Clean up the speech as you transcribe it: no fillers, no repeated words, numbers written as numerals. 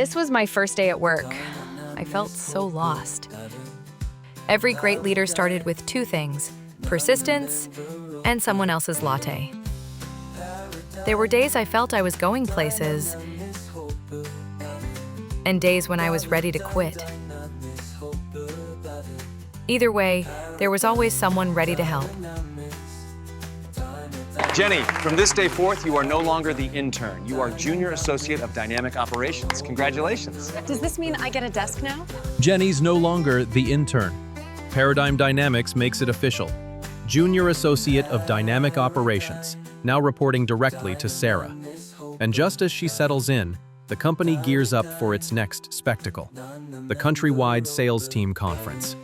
This was my first day at work. I felt so lost. Every great leader started with two things: persistence and someone else's latte. There were days I felt I was going places, and days when I was ready to quit. Either way, there was always someone ready to help. Jenny, from this day forth, you are no longer the intern. You are Junior Associate of Dynamic Operations. Congratulations. Does this mean I get a desk now? Jenny's no longer the intern. Paradigm Dynamics makes it official. Junior Associate of Dynamic Operations, now reporting directly to Sarah. And just as she settles in, the company gears up for its next spectacle, the Countrywide Sales Team Conference.